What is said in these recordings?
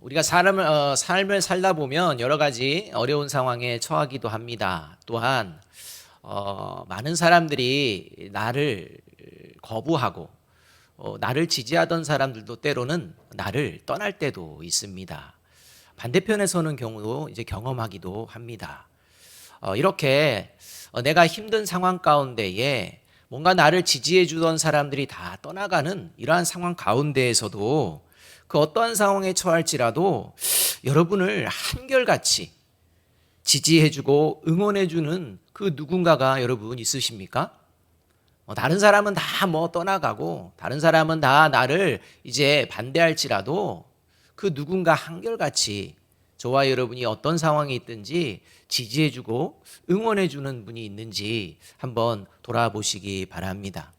우리가 삶을 살다 보면 여러 가지 어려운 상황에 처하기도 합니다. 또한 많은 사람들이 나를 거부하고 나를 지지하던 사람들도 때로는 나를 떠날 때도 있습니다. 반대편에 서는 경우도 이제 경험하기도 합니다. 이렇게 내가 힘든 상황 가운데에 뭔가 나를 지지해 주던 사람들이 다 떠나가는 이러한 상황 가운데에서도 그 어떠한 상황에 처할지라도 여러분을 한결같이 지지해주고 응원해주는 그 누군가가 여러분 있으십니까? 다른 사람은 다 뭐 떠나가고 다른 사람은 다 나를 이제 반대할지라도 그 누군가 한결같이 저와 여러분이 어떤 상황에 있든지 지지해주고 응원해주는 분이 있는지 한번 돌아보시기 바랍니다.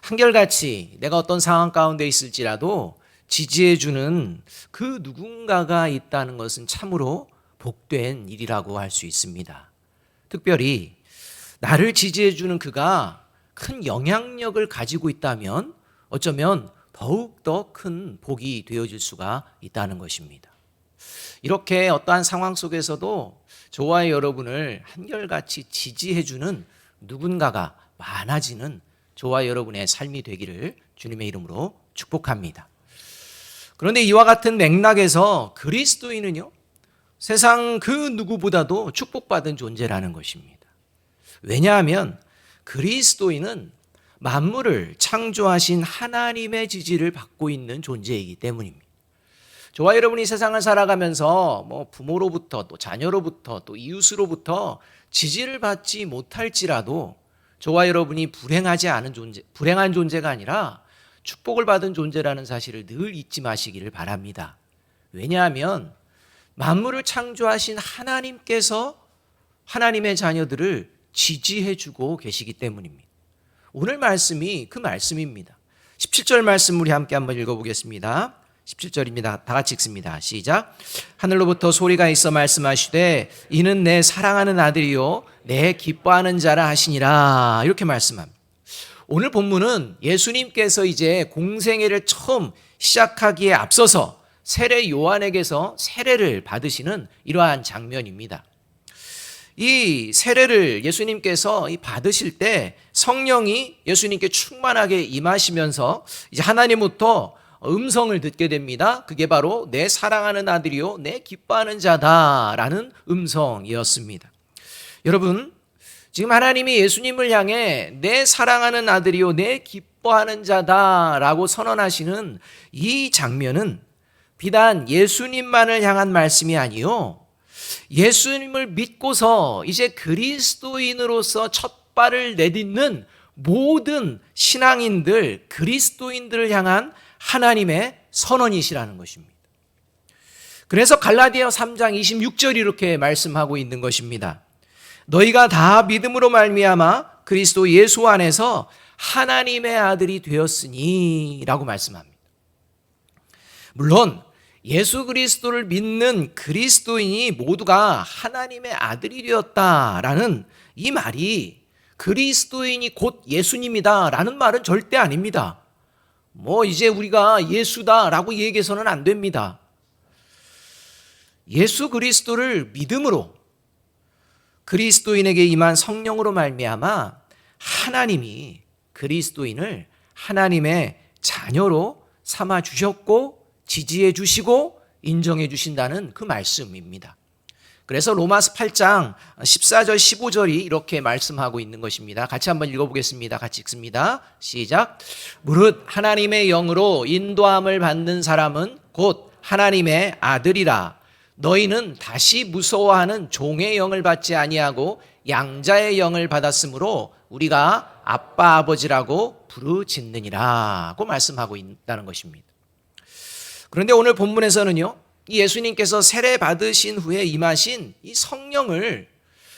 한결같이 내가 어떤 상황 가운데 있을지라도 지지해주는 그 누군가가 있다는 것은 참으로 복된 일이라고 할 수 있습니다. 특별히 나를 지지해주는 그가 큰 영향력을 가지고 있다면 어쩌면 더욱더 큰 복이 되어질 수가 있다는 것입니다. 이렇게 어떠한 상황 속에서도 저와 여러분을 한결같이 지지해주는 누군가가 많아지는 저와 여러분의 삶이 되기를 주님의 이름으로 축복합니다. 그런데 이와 같은 맥락에서 그리스도인은요, 세상 그 누구보다도 축복받은 존재라는 것입니다. 왜냐하면 그리스도인은 만물을 창조하신 하나님의 지지를 받고 있는 존재이기 때문입니다. 저와 여러분이 세상을 살아가면서 부모로부터 또 자녀로부터 또 이웃으로부터 지지를 받지 못할지라도 저와 여러분이 불행한 존재가 아니라 축복을 받은 존재라는 사실을 늘 잊지 마시기를 바랍니다. 왜냐하면 만물을 창조하신 하나님께서 하나님의 자녀들을 지지해주고 계시기 때문입니다. 오늘 말씀이 그 말씀입니다. 17절 말씀 우리 함께 한번 읽어보겠습니다. 17절입니다. 다 같이 읽습니다. 시작. 하늘로부터 소리가 있어 말씀하시되 이는 내 사랑하는 아들이요 내 기뻐하는 자라 하시니라. 이렇게 말씀합니다. 오늘 본문은 예수님께서 이제 공생애를 처음 시작하기에 앞서서 세례 요한에게서 세례를 받으시는 이러한 장면입니다. 이 세례를 예수님께서 받으실 때 성령이 예수님께 충만하게 임하시면서 이제 하나님부터 음성을 듣게 됩니다. 그게 바로 내 사랑하는 아들이요 내 기뻐하는 자다라는 음성이었습니다. 여러분, 지금 하나님이 예수님을 향해 내 사랑하는 아들이요 내 기뻐하는 자다라고 선언하시는 이 장면은 비단 예수님만을 향한 말씀이 아니요, 예수님을 믿고서 이제 그리스도인으로서 첫 발을 내딛는 모든 신앙인들, 그리스도인들을 향한 하나님의 선언이시라는 것입니다. 그래서 갈라디아 3장 26절이 이렇게 말씀하고 있는 것입니다. 너희가 다 믿음으로 말미암아 그리스도 예수 안에서 하나님의 아들이 되었으니 라고 말씀합니다. 물론 예수 그리스도를 믿는 그리스도인이 모두가 하나님의 아들이 되었다라는 이 말이 그리스도인이 곧 예수님이다라는 말은 절대 아닙니다. 이제 우리가 예수다라고 얘기해서는 안 됩니다. 예수 그리스도를 믿음으로 그리스도인에게 임한 성령으로 말미암아 하나님이 그리스도인을 하나님의 자녀로 삼아 주셨고 지지해 주시고 인정해 주신다는 그 말씀입니다. 그래서 로마서 8장 14절 15절이 이렇게 말씀하고 있는 것입니다. 같이 한번 읽어보겠습니다. 같이 읽습니다. 시작. 무릇 하나님의 영으로 인도함을 받는 사람은 곧 하나님의 아들이라. 너희는 다시 무서워하는 종의 영을 받지 아니하고 양자의 영을 받았으므로 우리가 아빠 아버지라고 부르짖느니라고 말씀하고 있다는 것입니다. 그런데 오늘 본문에서는요, 이 예수님께서 세례 받으신 후에 임하신 이 성령을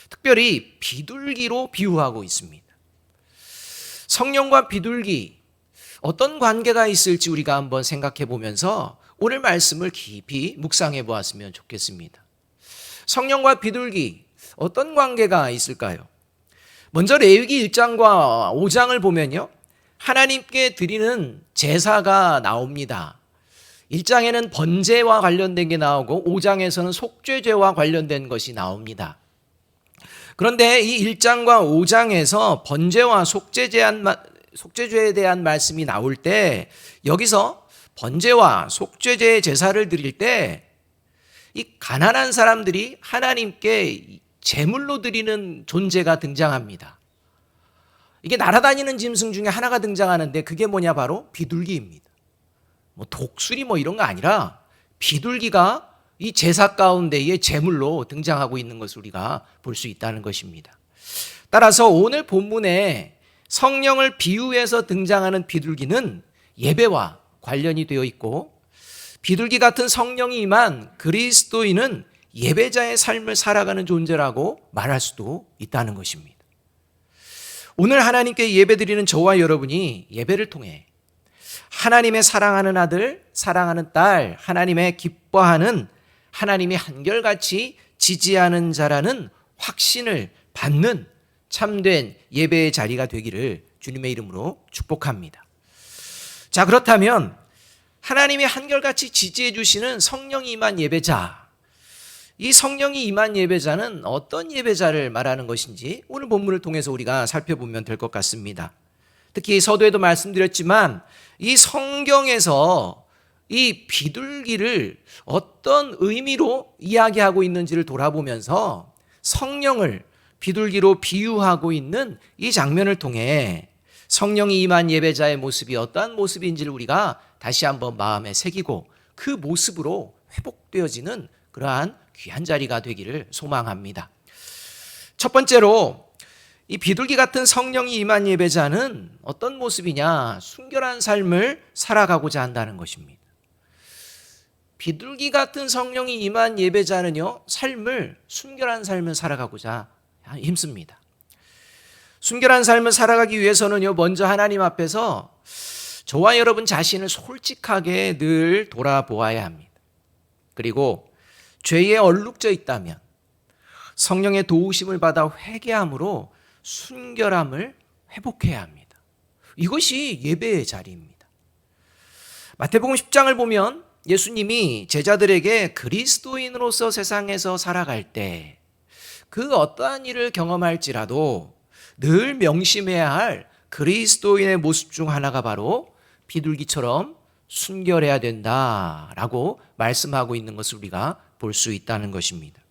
특별히 비둘기로 비유하고 있습니다. 성령과 비둘기, 어떤 관계가 있을지 우리가 한번 생각해 보면서 오늘 말씀을 깊이 묵상해 보았으면 좋겠습니다. 성령과 비둘기, 어떤 관계가 있을까요? 먼저 레위기 1장과 5장을 보면요, 하나님께 드리는 제사가 나옵니다. 1장에는 번제와 관련된 게 나오고 5장에서는 속죄제와 관련된 것이 나옵니다. 그런데 이 1장과 5장에서 번제와 속죄제에 대한 말씀이 나올 때 여기서 번제와 속죄제의 제사를 드릴 때 이 가난한 사람들이 하나님께 제물로 드리는 존재가 등장합니다. 이게 날아다니는 짐승 중에 하나가 등장하는데 그게 뭐냐, 바로 비둘기입니다. 뭐 독수리 뭐 이런 거 아니라 비둘기가 이 제사 가운데의 제물로 등장하고 있는 것을 우리가 볼 수 있다는 것입니다. 따라서 오늘 본문에 성령을 비유해서 등장하는 비둘기는 예배와 관련이 되어 있고, 비둘기 같은 성령이 임한 그리스도인은 예배자의 삶을 살아가는 존재라고 말할 수도 있다는 것입니다. 오늘 하나님께 예배드리는 저와 여러분이 예배를 통해 하나님의 사랑하는 아들, 사랑하는 딸, 하나님의 기뻐하는, 하나님이 한결같이 지지하는 자라는 확신을 받는 참된 예배의 자리가 되기를 주님의 이름으로 축복합니다. 자, 그렇다면 하나님이 한결같이 지지해 주시는 성령이 임한 예배자, 이 성령이 임한 예배자는 어떤 예배자를 말하는 것인지 오늘 본문을 통해서 우리가 살펴보면 될 것 같습니다. 특히 서두에도 말씀드렸지만 이 성경에서 이 비둘기를 어떤 의미로 이야기하고 있는지를 돌아보면서 성령을 비둘기로 비유하고 있는 이 장면을 통해 성령이 임한 예배자의 모습이 어떠한 모습인지를 우리가 다시 한번 마음에 새기고 그 모습으로 회복되어지는 그러한 귀한 자리가 되기를 소망합니다. 첫 번째로 이 비둘기 같은 성령이 임한 예배자는 어떤 모습이냐? 순결한 삶을 살아가고자 한다는 것입니다. 비둘기 같은 성령이 임한 예배자는요, 순결한 삶을 살아가고자 힘씁니다. 순결한 삶을 살아가기 위해서는요, 먼저 하나님 앞에서 저와 여러분 자신을 솔직하게 늘 돌아보아야 합니다. 그리고 죄에 얼룩져 있다면 성령의 도우심을 받아 회개함으로 순결함을 회복해야 합니다. 이것이 예배의 자리입니다. 마태복음 10장을 보면 예수님이 제자들에게 그리스도인으로서 세상에서 살아갈 때 그 어떠한 일을 경험할지라도 늘 명심해야 할 그리스도인의 모습 중 하나가 바로 비둘기처럼 순결해야 된다라고 말씀하고 있는 것을 우리가 볼 수 있다는 것입니다.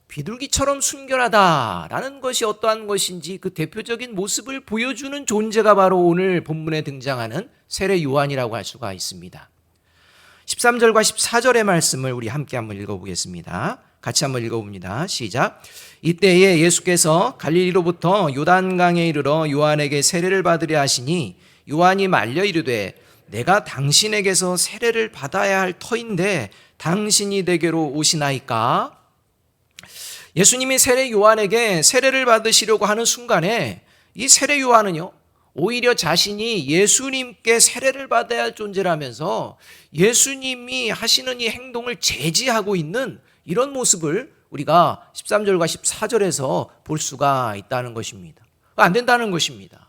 비둘기처럼 순결하다라는 것이 어떠한 것인지 그 대표적인 모습을 보여주는 존재가 바로 오늘 본문에 등장하는 세례 요한이라고 할 수가 있습니다. 13절과 14절의 말씀을 우리 함께 한번 읽어보겠습니다. 같이 한번 읽어봅니다. 시작. 이때에 예수께서 갈릴리로부터 요단강에 이르러 요한에게 세례를 받으려 하시니 요한이 말려 이르되 내가 당신에게서 세례를 받아야 할 터인데 당신이 내게로 오시나이까? 예수님이 세례 요한에게 세례를 받으시려고 하는 순간에 이 세례 요한은요, 오히려 자신이 예수님께 세례를 받아야 할 존재라면서 예수님이 하시는 이 행동을 제지하고 있는 이런 모습을 우리가 13절과 14절에서 볼 수가 있다는 것입니다. 안 된다는 것입니다.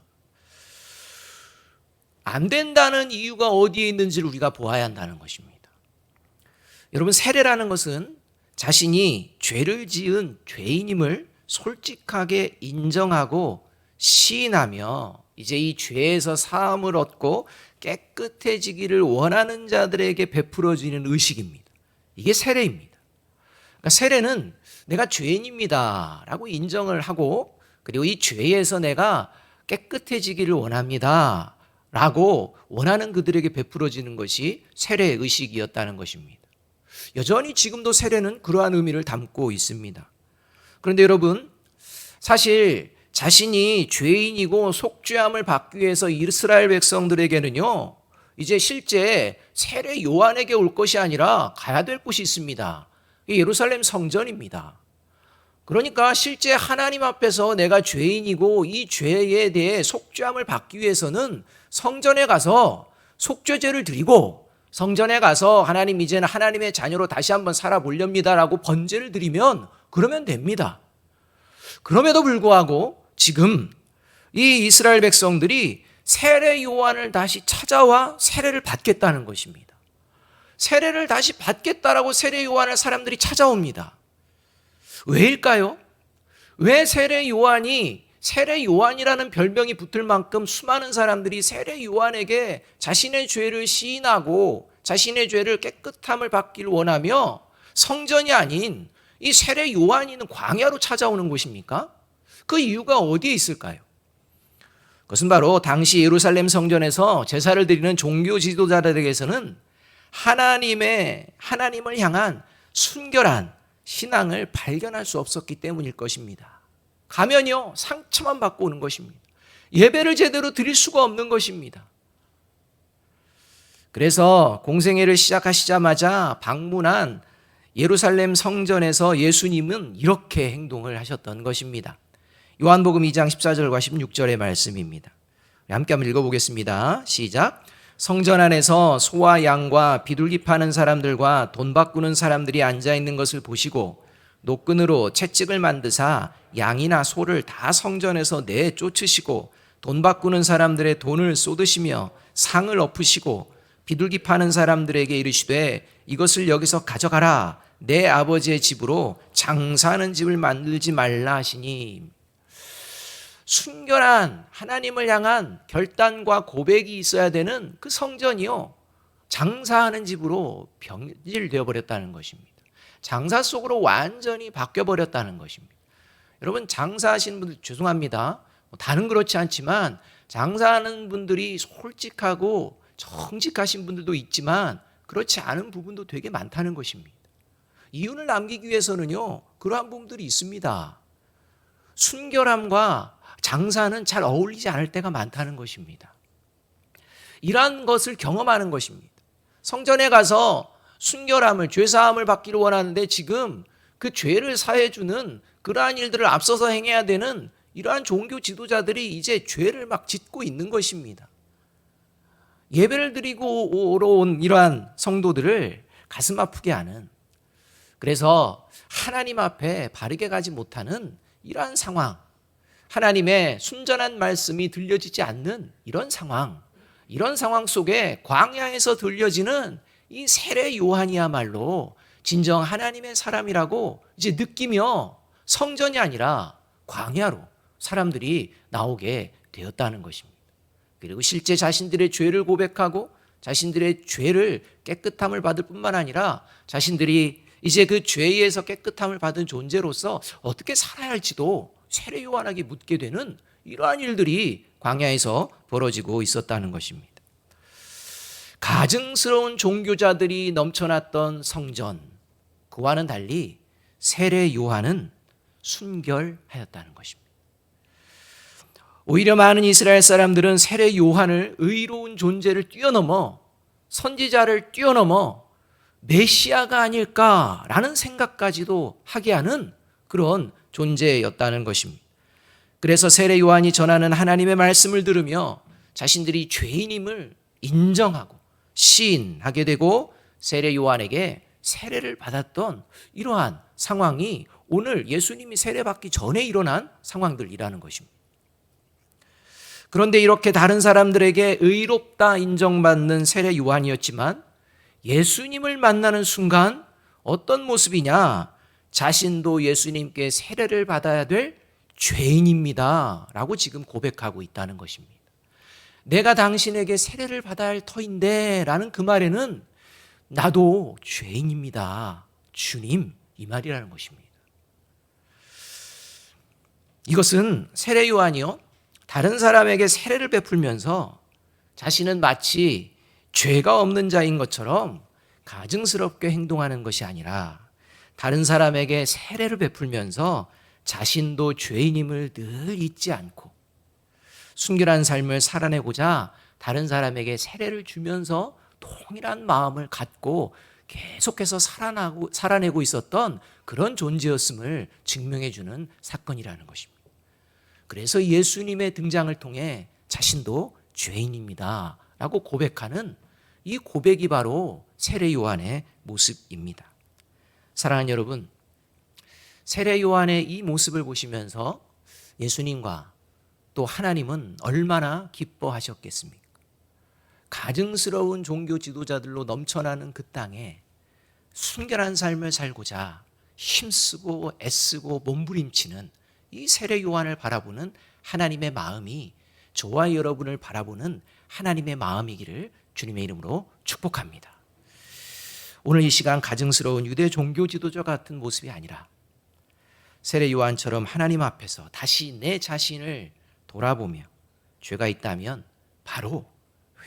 안 된다는 이유가 어디에 있는지를 우리가 보아야 한다는 것입니다. 여러분, 세례라는 것은 자신이 죄를 지은 죄인임을 솔직하게 인정하고 시인하며 이제 이 죄에서 사함을 얻고 깨끗해지기를 원하는 자들에게 베풀어지는 의식입니다. 이게 세례입니다. 그러니까 세례는 내가 죄인입니다 라고 인정을 하고, 그리고 이 죄에서 내가 깨끗해지기를 원합니다 라고 원하는 그들에게 베풀어지는 것이 세례의 의식이었다는 것입니다. 여전히 지금도 세례는 그러한 의미를 담고 있습니다. 그런데 여러분, 사실 자신이 죄인이고 속죄함을 받기 위해서 이스라엘 백성들에게는요, 이제 실제 세례 요한에게 올 것이 아니라 가야 될 곳이 있습니다. 예루살렘 성전입니다. 그러니까 실제 하나님 앞에서 내가 죄인이고 이 죄에 대해 속죄함을 받기 위해서는 성전에 가서 속죄제를 드리고, 성전에 가서 하나님, 이제는 하나님의 자녀로 다시 한번 살아보렵니다라고 번제를 드리면 그러면 됩니다. 그럼에도 불구하고 지금 이 이스라엘 백성들이 세례 요한을 다시 찾아와 세례를 받겠다는 것입니다. 세례를 다시 받겠다라고 세례 요한을 사람들이 찾아옵니다. 왜일까요? 왜 세례 요한이라는 별명이 붙을 만큼 수많은 사람들이 세례 요한에게 자신의 죄를 시인하고 자신의 죄를 깨끗함을 받기를 원하며 성전이 아닌 이 세례 요한이 있는 광야로 찾아오는 것입니까? 그 이유가 어디에 있을까요? 그것은 바로 당시 예루살렘 성전에서 제사를 드리는 종교 지도자들에게서는 하나님을 향한 순결한 신앙을 발견할 수 없었기 때문일 것입니다. 가면요, 상처만 받고 오는 것입니다. 예배를 제대로 드릴 수가 없는 것입니다. 그래서 공생애를 시작하시자마자 방문한 예루살렘 성전에서 예수님은 이렇게 행동을 하셨던 것입니다. 요한복음 2장 14절과 16절의 말씀입니다. 함께 한번 읽어보겠습니다. 시작. 성전 안에서 소와 양과 비둘기 파는 사람들과 돈 바꾸는 사람들이 앉아있는 것을 보시고 노끈으로 채찍을 만드사 양이나 소를 다 성전에서 내쫓으시고 돈 바꾸는 사람들의 돈을 쏟으시며 상을 엎으시고 비둘기 파는 사람들에게 이르시되 이것을 여기서 가져가라. 내 아버지의 집으로 장사하는 집을 만들지 말라 하시니. 순결한 하나님을 향한 결단과 고백이 있어야 되는 그 성전이요, 장사하는 집으로 변질되어 버렸다는 것입니다. 장사 속으로 완전히 바뀌어 버렸다는 것입니다. 여러분, 장사하시는 분들 죄송합니다. 다는 그렇지 않지만 장사하는 분들이 솔직하고 정직하신 분들도 있지만 그렇지 않은 부분도 되게 많다는 것입니다. 이윤을 남기기 위해서는요, 그러한 부분들이 있습니다. 순결함과 장사는 잘 어울리지 않을 때가 많다는 것입니다. 이러한 것을 경험하는 것입니다. 성전에 가서 순결함을, 죄사함을 받기를 원하는데 지금 그 죄를 사해주는 그러한 일들을 앞서서 행해야 되는 이러한 종교 지도자들이 이제 죄를 막 짓고 있는 것입니다. 예배를 드리고 온 이러한 성도들을 가슴 아프게 하는, 그래서 하나님 앞에 바르게 가지 못하는 이러한 상황, 하나님의 순전한 말씀이 들려지지 않는 이런 상황 속에 광야에서 들려지는 이 세례 요한이야말로 진정 하나님의 사람이라고 이제 느끼며 성전이 아니라 광야로 사람들이 나오게 되었다는 것입니다. 그리고 실제 자신들의 죄를 고백하고 자신들의 죄를 깨끗함을 받을 뿐만 아니라 자신들이 이제 그 죄에서 깨끗함을 받은 존재로서 어떻게 살아야 할지도 세례 요한에게 묻게 되는 이러한 일들이 광야에서 벌어지고 있었다는 것입니다. 가증스러운 종교자들이 넘쳐났던 성전, 그와는 달리 세례 요한은 순결하였다는 것입니다. 오히려 많은 이스라엘 사람들은 세례 요한을 의로운 존재를 뛰어넘어, 선지자를 뛰어넘어 메시아가 아닐까라는 생각까지도 하게 하는 그런 존재였다는 것입니다. 그래서 세례 요한이 전하는 하나님의 말씀을 들으며 자신들이 죄인임을 인정하고 시인하게 되고 세례 요한에게 세례를 받았던 이러한 상황이 오늘 예수님이 세례받기 전에 일어난 상황들이라는 것입니다. 그런데 이렇게 다른 사람들에게 의롭다 인정받는 세례 요한이었지만 예수님을 만나는 순간 어떤 모습이냐? 자신도 예수님께 세례를 받아야 될 죄인입니다 라고 지금 고백하고 있다는 것입니다. 내가 당신에게 세례를 받아야 할 터인데 라는 그 말에는 나도 죄인입니다, 주님, 이 말이라는 것입니다. 이것은 세례 요한이요, 다른 사람에게 세례를 베풀면서 자신은 마치 죄가 없는 자인 것처럼 가증스럽게 행동하는 것이 아니라 다른 사람에게 세례를 베풀면서 자신도 죄인임을 늘 잊지 않고 순결한 삶을 살아내고자 다른 사람에게 세례를 주면서 동일한 마음을 갖고 계속해서 살아내고 있었던 그런 존재였음을 증명해 주는 사건이라는 것입니다. 그래서 예수님의 등장을 통해 자신도 죄인입니다 라고 고백하는 이 고백이 바로 세례 요한의 모습입니다. 사랑하는 여러분, 세례 요한의 이 모습을 보시면서 예수님과 또 하나님은 얼마나 기뻐하셨겠습니까? 가증스러운 종교 지도자들로 넘쳐나는 그 땅에 순결한 삶을 살고자 힘쓰고 애쓰고 몸부림치는 이 세례 요한을 바라보는 하나님의 마음이 저와 여러분을 바라보는 하나님의 마음이기를 주님의 이름으로 축복합니다. 오늘 이 시간 가증스러운 유대 종교 지도자 같은 모습이 아니라 세례 요한처럼 하나님 앞에서 다시 내 자신을 돌아보며 죄가 있다면 바로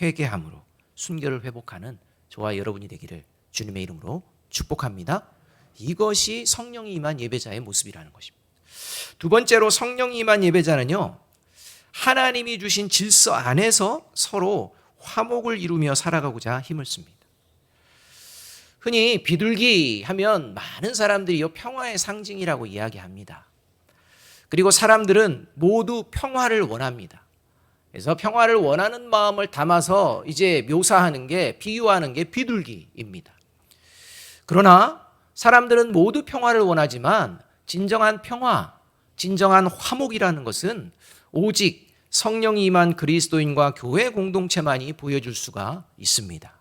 회개함으로 순결을 회복하는 저와 여러분이 되기를 주님의 이름으로 축복합니다. 이것이 성령이 임한 예배자의 모습이라는 것입니다. 두 번째로 성령이 임한 예배자는요, 하나님이 주신 질서 안에서 서로 화목을 이루며 살아가고자 힘을 씁니다. 흔히 비둘기 하면 많은 사람들이 평화의 상징이라고 이야기합니다. 그리고 사람들은 모두 평화를 원합니다. 그래서 평화를 원하는 마음을 담아서 이제 묘사하는 게, 비유하는 게 비둘기입니다. 그러나 사람들은 모두 평화를 원하지만 진정한 평화, 진정한 화목이라는 것은 오직 성령이 임한 그리스도인과 교회 공동체만이 보여줄 수가 있습니다.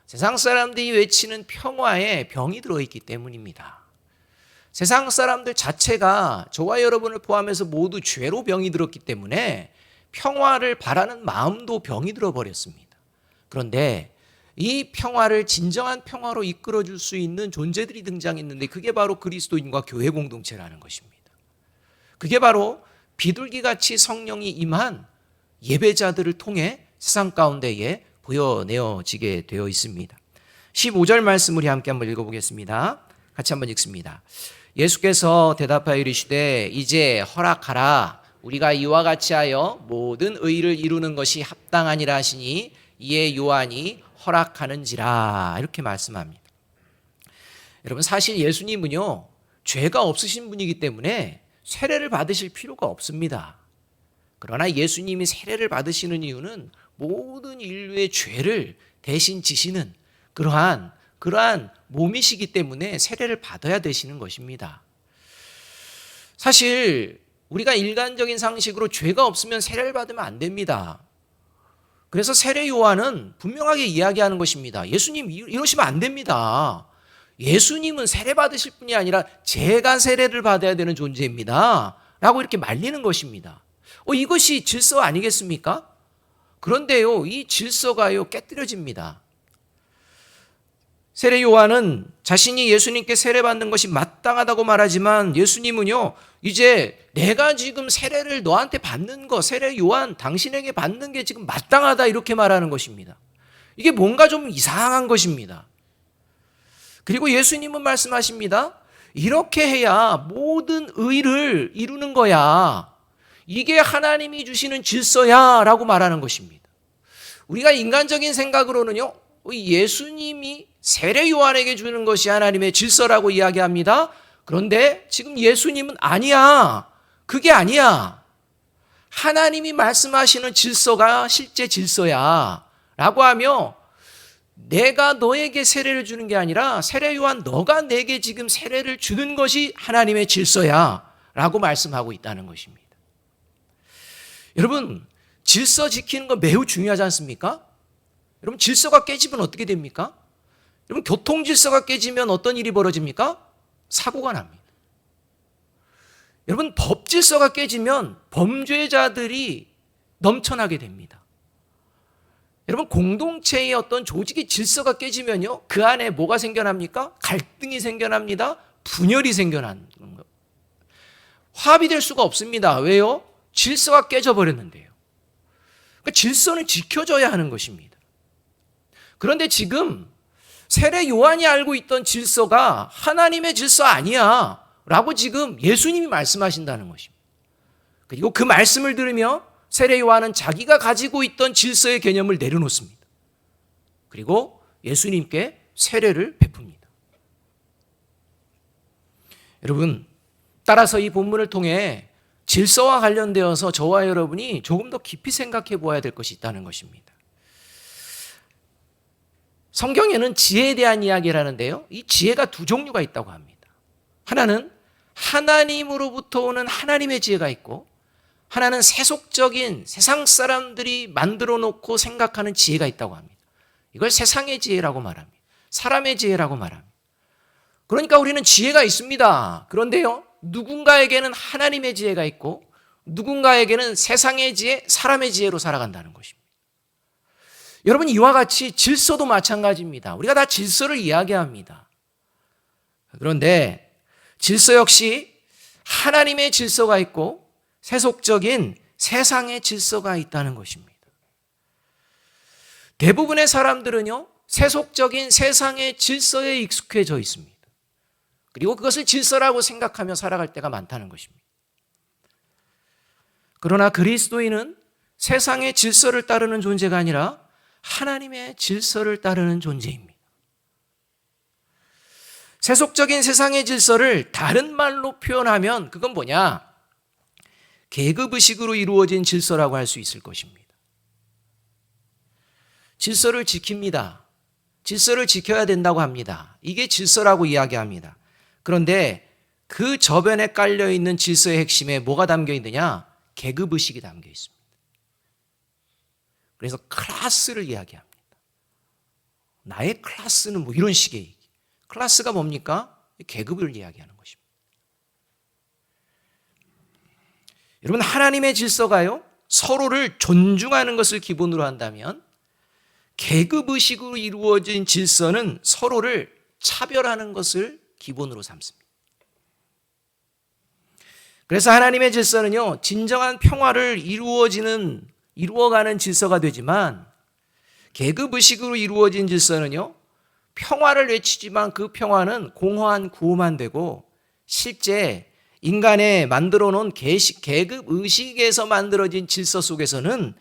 세상 사람들이 외치는 평화에 병이 들어있기 때문입니다. 세상 사람들 자체가 저와 여러분을 포함해서 모두 죄로 병이 들었기 때문에 평화를 바라는 마음도 병이 들어버렸습니다. 그런데 이 평화를 진정한 평화로 이끌어줄 수 있는 존재들이 등장했는데 그게 바로 그리스도인과 교회 공동체라는 것입니다. 그게 바로 비둘기같이 성령이 임한 예배자들을 통해 세상 가운데에 보여내어지게 되어 있습니다. 15절 말씀 우리 함께 한번 읽어보겠습니다. 같이 한번 읽습니다. 예수께서 대답하여 이르시되 이제 허락하라. 우리가 이와 같이 하여 모든 의를 이루는 것이 합당하니라 하시니 이에 요한이 허락하는지라, 이렇게 말씀합니다. 여러분, 사실 예수님은요, 죄가 없으신 분이기 때문에 세례를 받으실 필요가 없습니다. 그러나 예수님이 세례를 받으시는 이유는 모든 인류의 죄를 대신 지시는 그러한 몸이시기 때문에 세례를 받아야 되시는 것입니다. 사실 우리가 일반적인 상식으로 죄가 없으면 세례를 받으면 안 됩니다. 그래서 세례 요한은 분명하게 이야기하는 것입니다. 예수님 이러시면 안 됩니다. 예수님은 세례 받으실 분이 아니라 제가 세례를 받아야 되는 존재입니다. 라고 이렇게 말리는 것입니다. 이것이 질서 아니겠습니까? 그런데요, 이 질서가요, 깨뜨려집니다. 세례 요한은 자신이 예수님께 세례받는 것이 마땅하다고 말하지만 예수님은요, 이제 내가 지금 세례를 너한테 받는 거, 세례 요한 당신에게 받는 게 지금 마땅하다, 이렇게 말하는 것입니다. 이게 뭔가 좀 이상한 것입니다. 그리고 예수님은 말씀하십니다. 이렇게 해야 모든 의를 이루는 거야. 이게 하나님이 주시는 질서야 라고 말하는 것입니다. 우리가 인간적인 생각으로는요, 예수님이 세례 요한에게 주는 것이 하나님의 질서라고 이야기합니다. 그런데 지금 예수님은 아니야. 그게 아니야. 하나님이 말씀하시는 질서가 실제 질서야 라고 하며 내가 너에게 세례를 주는 게 아니라 세례 요한 너가 내게 지금 세례를 주는 것이 하나님의 질서야 라고 말씀하고 있다는 것입니다. 여러분, 질서 지키는 거 매우 중요하지 않습니까? 여러분, 질서가 깨지면 어떻게 됩니까? 여러분, 교통 질서가 깨지면 어떤 일이 벌어집니까? 사고가 납니다. 여러분, 법 질서가 깨지면 범죄자들이 넘쳐나게 됩니다. 여러분, 공동체의 어떤 조직의 질서가 깨지면요, 그 안에 뭐가 생겨납니까? 갈등이 생겨납니다. 분열이 생겨나는 거예요. 화합이 될 수가 없습니다. 왜요? 질서가 깨져버렸는데요. 그러니까 질서는 지켜져야 하는 것입니다. 그런데 지금 세례 요한이 알고 있던 질서가 하나님의 질서 아니야 라고 지금 예수님이 말씀하신다는 것입니다. 그리고 그 말씀을 들으며 세례 요한은 자기가 가지고 있던 질서의 개념을 내려놓습니다. 그리고 예수님께 세례를 베풉니다. 여러분, 따라서 이 본문을 통해 질서와 관련되어서 저와 여러분이 조금 더 깊이 생각해 보아야 될 것이 있다는 것입니다. 성경에는 지혜에 대한 이야기를 하는데요, 이 지혜가 두 종류가 있다고 합니다. 하나는 하나님으로부터 오는 하나님의 지혜가 있고, 하나는 세속적인 세상 사람들이 만들어 놓고 생각하는 지혜가 있다고 합니다. 이걸 세상의 지혜라고 말합니다. 사람의 지혜라고 말합니다. 그러니까 우리는 지혜가 있습니다. 그런데요, 누군가에게는 하나님의 지혜가 있고 누군가에게는 세상의 지혜, 사람의 지혜로 살아간다는 것입니다. 여러분, 이와 같이 질서도 마찬가지입니다. 우리가 다 질서를 이야기합니다. 그런데 질서 역시 하나님의 질서가 있고 세속적인 세상의 질서가 있다는 것입니다. 대부분의 사람들은요, 세속적인 세상의 질서에 익숙해져 있습니다. 그리고 그것을 질서라고 생각하며 살아갈 때가 많다는 것입니다. 그러나 그리스도인은 세상의 질서를 따르는 존재가 아니라 하나님의 질서를 따르는 존재입니다. 세속적인 세상의 질서를 다른 말로 표현하면 그건 뭐냐? 계급의식으로 이루어진 질서라고 할 수 있을 것입니다. 질서를 지킵니다. 질서를 지켜야 된다고 합니다. 이게 질서라고 이야기합니다. 그런데 그 저변에 깔려있는 질서의 핵심에 뭐가 담겨 있느냐? 계급의식이 담겨 있습니다. 그래서 클래스를 이야기합니다. 나의 클래스는 뭐 이런 식의 얘기. 클래스가 뭡니까? 계급을 이야기하는 것입니다. 여러분, 하나님의 질서가요, 서로를 존중하는 것을 기본으로 한다면 계급의식으로 이루어진 질서는 서로를 차별하는 것을 기본으로 삼습니다. 그래서 하나님의 질서는요, 진정한 평화를 이루어가는 질서가 되지만 계급의식으로 이루어진 질서는요, 평화를 외치지만 그 평화는 공허한 구호만 되고 실제 인간의 만들어 놓은 계급의식에서 만들어진 질서 속에서는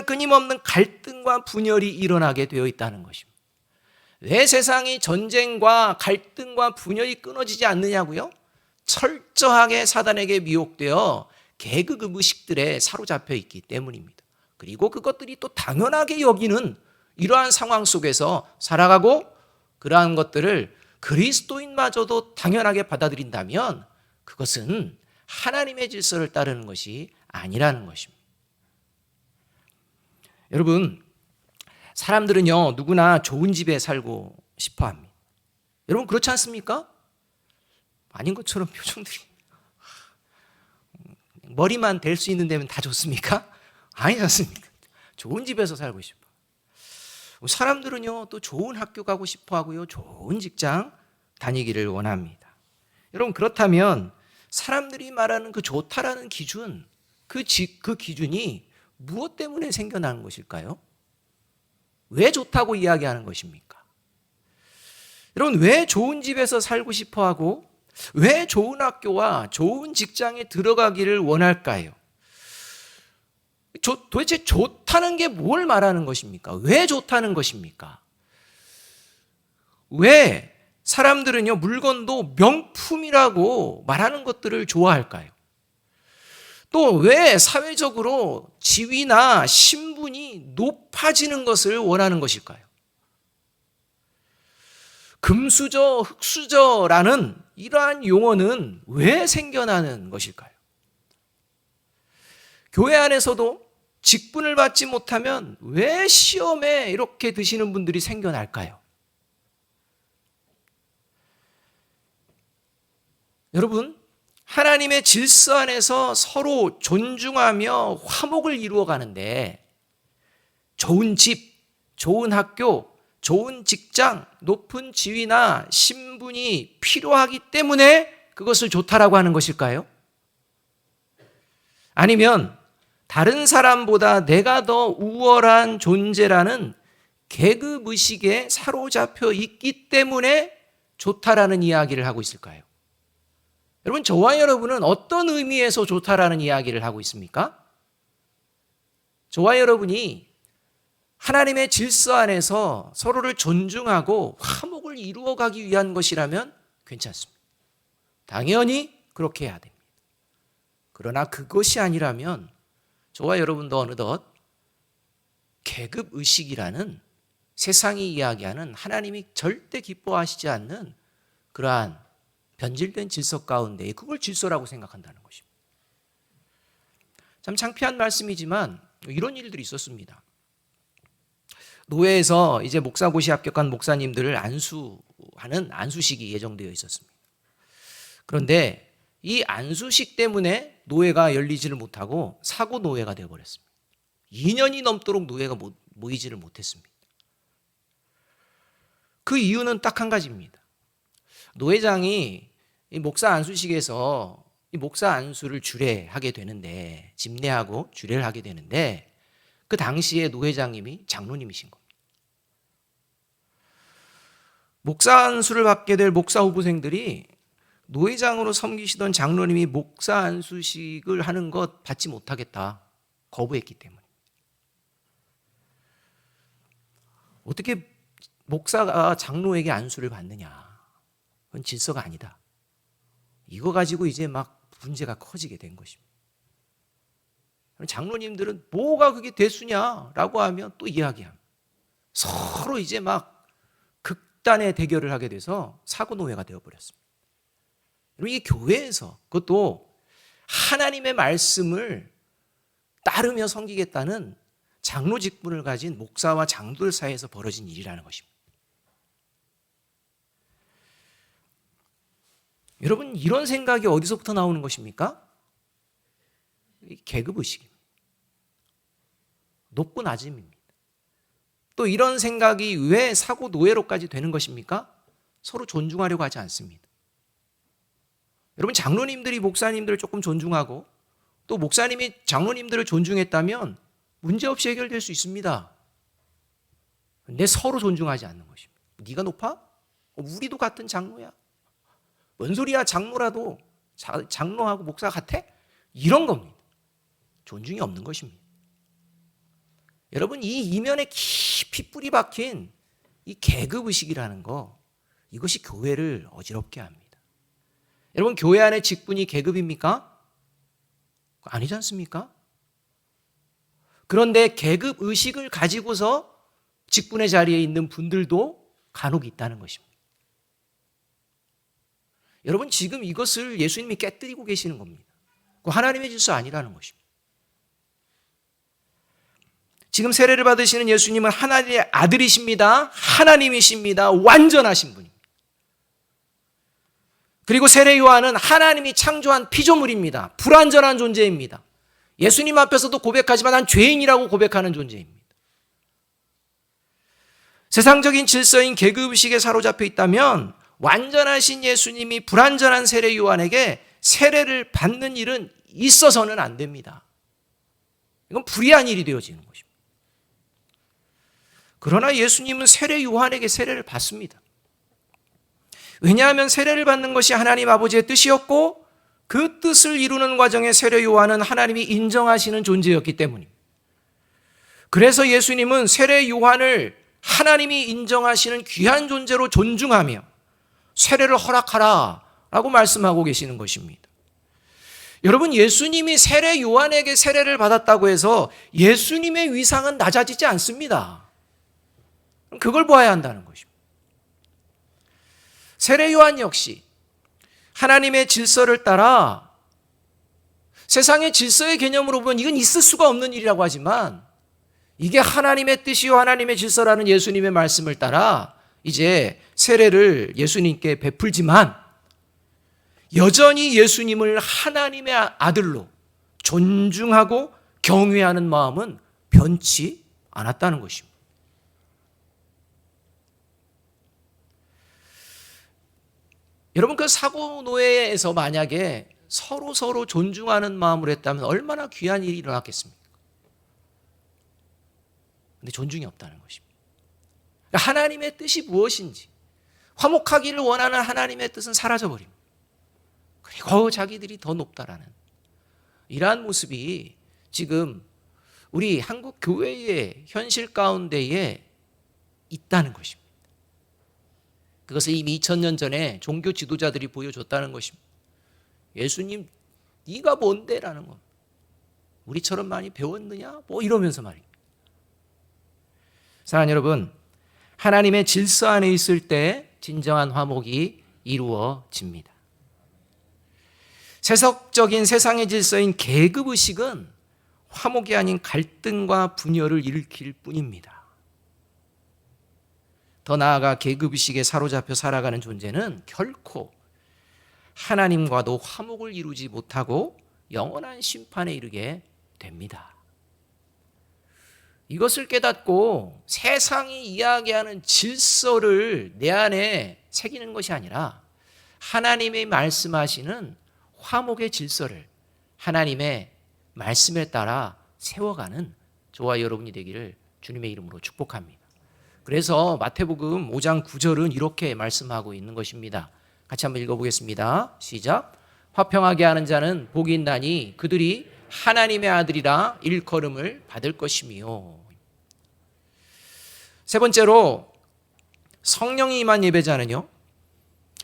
끊임없는 갈등과 분열이 일어나게 되어 있다는 것입니다. 왜 세상이 전쟁과 갈등과 분열이 끊어지지 않느냐고요? 철저하게 사단에게 미혹되어 계급의식들에 사로잡혀 있기 때문입니다. 그리고 그것들이 또 당연하게 여기는 이러한 상황 속에서 살아가고 그러한 것들을 그리스도인마저도 당연하게 받아들인다면 그것은 하나님의 질서를 따르는 것이 아니라는 것입니다. 여러분, 사람들은요, 누구나 좋은 집에 살고 싶어 합니다. 여러분, 그렇지 않습니까? 아닌 것처럼 표정들이. 머리만 댈 수 있는 데면 다 좋습니까? 아니지 않습니까? 좋은 집에서 살고 싶어. 사람들은요, 또 좋은 학교 가고 싶어 하고요, 좋은 직장 다니기를 원합니다. 여러분, 그렇다면 사람들이 말하는 그 좋다라는 기준, 그 기준이 무엇 때문에 생겨나는 것일까요? 왜 좋다고 이야기하는 것입니까? 여러분, 왜 좋은 집에서 살고 싶어 하고 왜 좋은 학교와 좋은 직장에 들어가기를 원할까요? 도대체 좋다는 게 뭘 말하는 것입니까? 왜 좋다는 것입니까? 왜 사람들은요, 물건도 명품이라고 말하는 것들을 좋아할까요? 또 왜 사회적으로 지위나 신분이 높아지는 것을 원하는 것일까요? 금수저, 흙수저라는 이러한 용어는 왜 생겨나는 것일까요? 교회 안에서도 직분을 받지 못하면 왜 시험에 이렇게 드시는 분들이 생겨날까요? 여러분, 하나님의 질서 안에서 서로 존중하며 화목을 이루어 가는데 좋은 집, 좋은 학교, 좋은 직장, 높은 지위나 신분이 필요하기 때문에 그것을 좋다라고 하는 것일까요? 아니면 다른 사람보다 내가 더 우월한 존재라는 계급의식에 사로잡혀 있기 때문에 좋다라는 이야기를 하고 있을까요? 여러분, 저와 여러분은 어떤 의미에서 좋다라는 이야기를 하고 있습니까? 저와 여러분이 하나님의 질서 안에서 서로를 존중하고 화목을 이루어가기 위한 것이라면 괜찮습니다. 당연히 그렇게 해야 됩니다. 그러나 그것이 아니라면 저와 여러분도 어느덧 계급의식이라는 세상이 이야기하는 하나님이 절대 기뻐하시지 않는 그러한 변질된 질서 가운데 그걸 질서라고 생각한다는 것입니다. 참 창피한 말씀이지만 이런 일들이 있었습니다. 노회에서 이제 목사고시 합격한 목사님들을 안수하는 안수식이 예정되어 있었습니다. 그런데 이 안수식 때문에 노회가 열리지를 못하고 사고 노회가 되어버렸습니다. 2년이 넘도록 노회가 모이지를 못했습니다. 그 이유는 딱 한 가지입니다. 노회장이 이 목사 안수식에서 이 목사 안수를 주례하게 되는데, 집례하고 주례를 하게 되는데, 그 당시에 노회장님이 장로님이신 겁니다. 목사 안수를 받게 될 목사 후보생들이 노회장으로 섬기시던 장로님이 목사 안수식을 하는 것 받지 못하겠다 거부했기 때문에. 어떻게 목사가 장로에게 안수를 받느냐? 그건 질서가 아니다. 이거 가지고 이제 막 문제가 커지게 된 것입니다. 장로님들은 뭐가 그게 대수냐라고 하면 또 이야기합니다. 서로 이제 막 극단의 대결을 하게 돼서 사고노회가 되어버렸습니다. 이 교회에서 그것도 하나님의 말씀을 따르며 섬기겠다는 장로 직분을 가진 목사와 장로들 사이에서 벌어진 일이라는 것입니다. 여러분, 이런 생각이 어디서부터 나오는 것입니까? 계급의식입니다. 높고 낮음입니다. 또 이런 생각이 왜 사고 노예로까지 되는 것입니까? 서로 존중하려고 하지 않습니다. 여러분, 장로님들이 목사님들을 조금 존중하고 또 목사님이 장로님들을 존중했다면 문제없이 해결될 수 있습니다. 근데 서로 존중하지 않는 것입니다. 네가 높아? 우리도 같은 장로야. 뭔 소리야, 장로라도 장로하고 목사 같아? 이런 겁니다. 존중이 없는 것입니다. 여러분, 이 이면에 깊이 뿌리 박힌 이 계급의식이라는 거, 이것이 교회를 어지럽게 합니다. 여러분, 교회 안에 직분이 계급입니까? 아니지 않습니까? 그런데 계급의식을 가지고서 직분의 자리에 있는 분들도 간혹 있다는 것입니다. 여러분, 지금 이것을 예수님이 깨뜨리고 계시는 겁니다. 하나님의 질서 아니라는 것입니다. 지금 세례를 받으시는 예수님은 하나님의 아들이십니다. 하나님이십니다. 완전하신 분입니다. 그리고 세례 요한은 하나님이 창조한 피조물입니다. 불완전한 존재입니다. 예수님 앞에서도 고백하지만 난 죄인이라고 고백하는 존재입니다. 세상적인 질서인 계급의식에 사로잡혀 있다면 완전하신 예수님이 불완전한 세례 요한에게 세례를 받는 일은 있어서는 안 됩니다. 이건 불의한 일이 되어지는 것입니다. 그러나 예수님은 세례 요한에게 세례를 받습니다. 왜냐하면 세례를 받는 것이 하나님 아버지의 뜻이었고 그 뜻을 이루는 과정에 세례 요한은 하나님이 인정하시는 존재였기 때문입니다. 그래서 예수님은 세례 요한을 하나님이 인정하시는 귀한 존재로 존중하며 세례를 허락하라 라고 말씀하고 계시는 것입니다. 여러분, 예수님이 세례 요한에게 세례를 받았다고 해서 예수님의 위상은 낮아지지 않습니다. 그걸 보아야 한다는 것입니다. 세례 요한 역시 하나님의 질서를 따라 세상의 질서의 개념으로 보면 이건 있을 수가 없는 일이라고 하지만 이게 하나님의 뜻이요 하나님의 질서라는 예수님의 말씀을 따라 이제 세례를 예수님께 베풀지만 여전히 예수님을 하나님의 아들로 존중하고 경외하는 마음은 변치 않았다는 것입니다. 여러분, 그 사고노예에서 만약에 서로 존중하는 마음으로 했다면 얼마나 귀한 일이 일어났겠습니까? 근데 존중이 없다는 것입니다. 하나님의 뜻이 무엇인지 화목하기를 원하는 하나님의 뜻은 사라져버립니다. 그리고 자기들이 더 높다라는 이러한 모습이 지금 우리 한국 교회의 현실 가운데에 있다는 것입니다. 그것을 이미 2000년 전에 종교 지도자들이 보여줬다는 것입니다. 예수님, 네가 뭔데? 라는 것. 우리처럼 많이 배웠느냐? 뭐 이러면서 말입니다. 사랑하는 여러분, 하나님의 질서 안에 있을 때 진정한 화목이 이루어집니다. 세속적인 세상의 질서인 계급의식은 화목이 아닌 갈등과 분열을 일으킬 뿐입니다. 더 나아가 계급의식에 사로잡혀 살아가는 존재는 결코 하나님과도 화목을 이루지 못하고 영원한 심판에 이르게 됩니다. 이것을 깨닫고 세상이 이야기하는 질서를 내 안에 새기는 것이 아니라 하나님이 말씀하시는 화목의 질서를 하나님의 말씀에 따라 세워가는 저와 여러분이 되기를 주님의 이름으로 축복합니다. 그래서 마태복음 5장 9절은 이렇게 말씀하고 있는 것입니다. 같이 한번 읽어보겠습니다. 시작. 화평하게 하는 자는 복이 있나니 그들이 하나님의 아들이라 일컬음을 받을 것이며. 세 번째로 성령이 임한 예배자는요,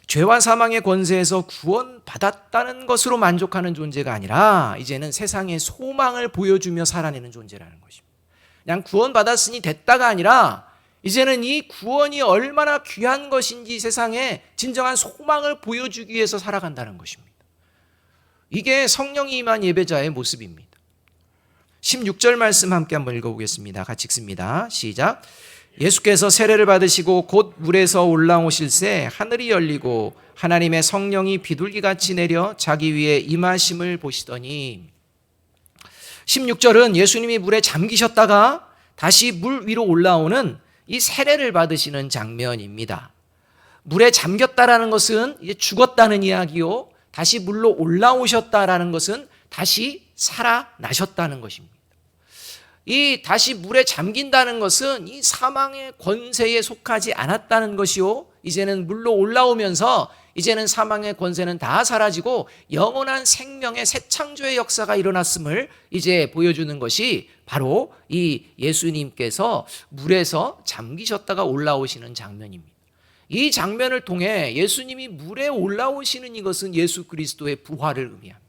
죄와 사망의 권세에서 구원받았다는 것으로 만족하는 존재가 아니라 이제는 세상에 소망을 보여주며 살아내는 존재라는 것입니다. 그냥 구원받았으니 됐다가 아니라 이제는 이 구원이 얼마나 귀한 것인지 세상에 진정한 소망을 보여주기 위해서 살아간다는 것입니다. 이게 성령이 임한 예배자의 모습입니다. 16절 말씀 함께 한번 읽어보겠습니다. 같이 읽습니다. 시작. 예수께서 세례를 받으시고 곧 물에서 올라오실새 하늘이 열리고 하나님의 성령이 비둘기같이 내려 자기 위에 임하심을 보시더니. 16절은 예수님이 물에 잠기셨다가 다시 물 위로 올라오는 이 세례를 받으시는 장면입니다. 물에 잠겼다라는 것은 이제 죽었다는 이야기요, 다시 물로 올라오셨다라는 것은 다시 살아나셨다는 것입니다. 이 다시 물에 잠긴다는 것은 이 사망의 권세에 속하지 않았다는 것이요, 이제는 물로 올라오면서 이제는 사망의 권세는 다 사라지고 영원한 생명의 새 창조의 역사가 일어났음을 이제 보여주는 것이 바로 이 예수님께서 물에서 잠기셨다가 올라오시는 장면입니다. 이 장면을 통해 예수님이 물에 올라오시는 이것은 예수 그리스도의 부활을 의미합니다.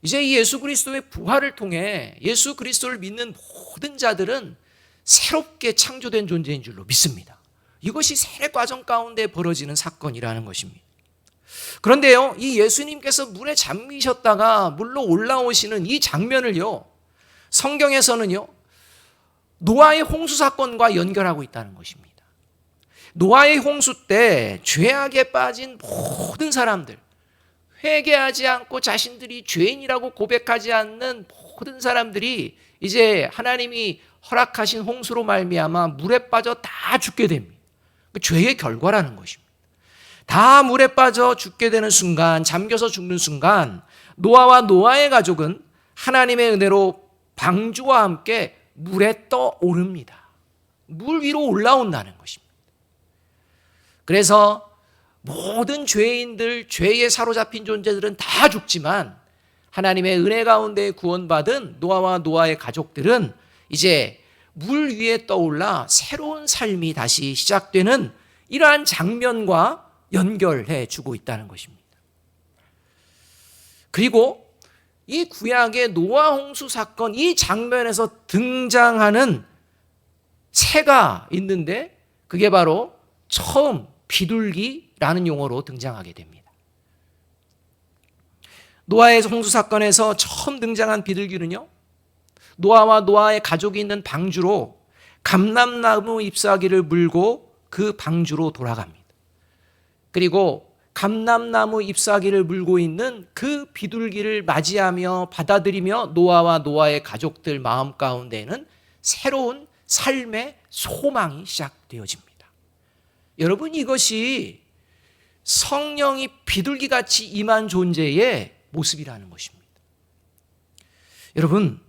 이제 이 예수 그리스도의 부활을 통해 예수 그리스도를 믿는 모든 자들은 새롭게 창조된 존재인 줄로 믿습니다. 이것이 세례 과정 가운데 벌어지는 사건이라는 것입니다. 그런데요, 이 예수님께서 물에 잠기셨다가 물로 올라오시는 이 장면을요, 성경에서는요, 노아의 홍수 사건과 연결하고 있다는 것입니다. 노아의 홍수 때 죄악에 빠진 모든 사람들, 회개하지 않고 자신들이 죄인이라고 고백하지 않는 모든 사람들이 이제 하나님이 허락하신 홍수로 말미암아 물에 빠져 다 죽게 됩니다. 죄의 결과라는 것입니다. 다 물에 빠져 죽게 되는 순간, 잠겨서 죽는 순간 노아와 노아의 가족은 하나님의 은혜로 방주와 함께 물에 떠오릅니다. 물 위로 올라온다는 것입니다. 그래서 모든 죄인들, 죄에 사로잡힌 존재들은 다 죽지만 하나님의 은혜 가운데 구원받은 노아와 노아의 가족들은 이제 물 위에 떠올라 새로운 삶이 다시 시작되는 이러한 장면과 연결해 주고 있다는 것입니다. 그리고 이 구약의 노아 홍수 사건, 이 장면에서 등장하는 새가 있는데 그게 바로 처음 비둘기라는 용어로 등장하게 됩니다. 노아의 홍수 사건에서 처음 등장한 비둘기는요, 노아와 노아의 가족이 있는 방주로 감람나무 잎사귀를 물고 그 방주로 돌아갑니다. 그리고 감람나무 잎사귀를 물고 있는 그 비둘기를 맞이하며 받아들이며 노아와 노아의 가족들 마음 가운데는 새로운 삶의 소망이 시작되어집니다. 여러분, 이것이 성령이 비둘기같이 임한 존재의 모습이라는 것입니다. 여러분,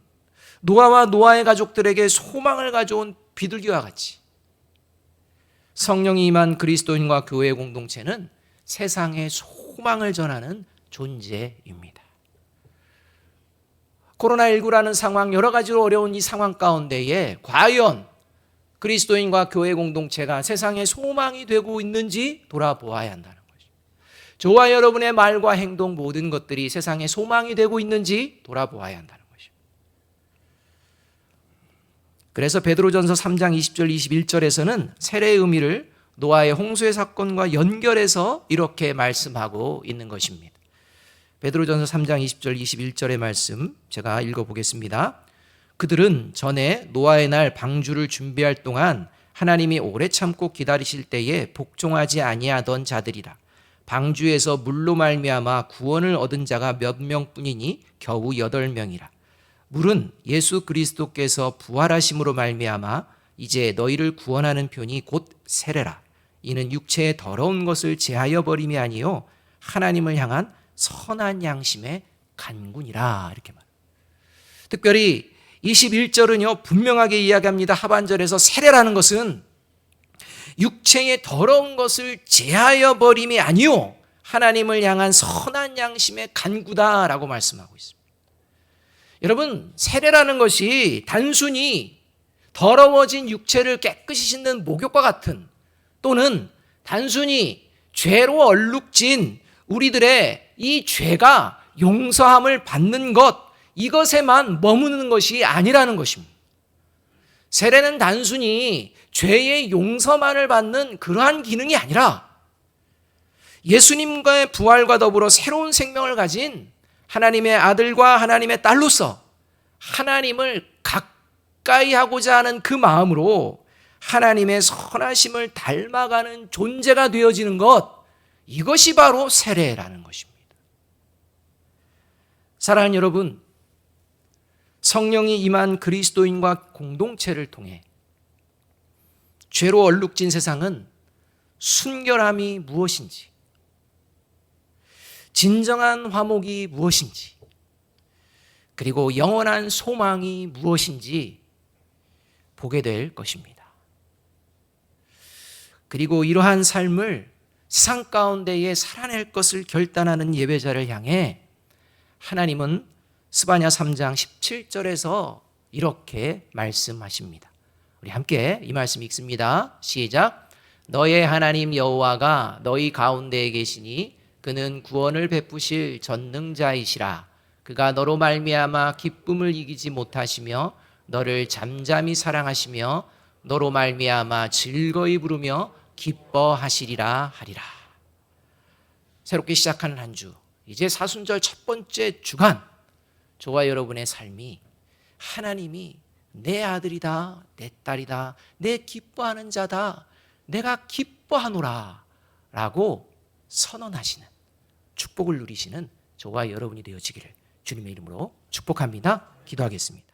노아와 노아의 가족들에게 소망을 가져온 비둘기와 같이 성령이 임한 그리스도인과 교회 공동체는 세상에 소망을 전하는 존재입니다. 코로나19라는 상황, 여러 가지로 어려운 이 상황 가운데에 과연 그리스도인과 교회 공동체가 세상에 소망이 되고 있는지 돌아보아야 한다는 것이죠. 저와 여러분의 말과 행동 모든 것들이 세상에 소망이 되고 있는지 돌아보아야 한다는 것이죠. 그래서 베드로전서 3장 20절 21절에서는 세례의 의미를 노아의 홍수의 사건과 연결해서 이렇게 말씀하고 있는 것입니다. 베드로전서 3장 20절 21절의 말씀 제가 읽어보겠습니다. 그들은 전에 노아의 날 방주를 준비할 동안 하나님이 오래 참고 기다리실 때에 복종하지 아니하던 자들이라. 방주에서 물로 말미암아 구원을 얻은 자가 몇 명뿐이니 겨우 8명이라. 물은 예수 그리스도께서 부활하심으로 말미암아 이제 너희를 구원하는 편이 곧 세례라. 이는 육체의 더러운 것을 제하여 버림이 아니요 하나님을 향한 선한 양심의 간군이라. 이렇게 말. 특별히 21절은요 분명하게 이야기합니다. 하반절에서 세례라는 것은 육체의 더러운 것을 제하여 버림이 아니요 하나님을 향한 선한 양심의 간구다라고 말씀하고 있습니다. 여러분, 세례라는 것이 단순히 더러워진 육체를 깨끗이 씻는 목욕과 같은, 또는 단순히 죄로 얼룩진 우리들의 이 죄가 용서함을 받는 것, 이것에만 머무는 것이 아니라는 것입니다. 세례는 단순히 죄의 용서만을 받는 그러한 기능이 아니라 예수님과의 부활과 더불어 새로운 생명을 가진 하나님의 아들과 하나님의 딸로서 하나님을 가까이 하고자 하는 그 마음으로 하나님의 선하심을 닮아가는 존재가 되어지는 것, 이것이 바로 세례라는 것입니다. 사랑하는 여러분, 성령이 임한 그리스도인과 공동체를 통해 죄로 얼룩진 세상은 순결함이 무엇인지, 진정한 화목이 무엇인지, 그리고 영원한 소망이 무엇인지 보게 될 것입니다. 그리고 이러한 삶을 세상 가운데에 살아낼 것을 결단하는 예배자를 향해 하나님은 스바냐 3장 17절에서 이렇게 말씀하십니다. 우리 함께 이 말씀 읽습니다. 시작. 너의 하나님 여호와가 너희 가운데에 계시니 그는 구원을 베푸실 전능자이시라. 그가 너로 말미암아 기쁨을 이기지 못하시며 너를 잠잠히 사랑하시며 너로 말미암아 즐거이 부르며 기뻐하시리라 하리라. 새롭게 시작하는 한 주, 이제 사순절 첫 번째 주간, 저와 여러분의 삶이 하나님이 내 아들이다, 내 딸이다, 내 기뻐하는 자다, 내가 기뻐하노라 라고 선언하시는, 축복을 누리시는 저와 여러분이 되어지기를 주님의 이름으로 축복합니다. 기도하겠습니다.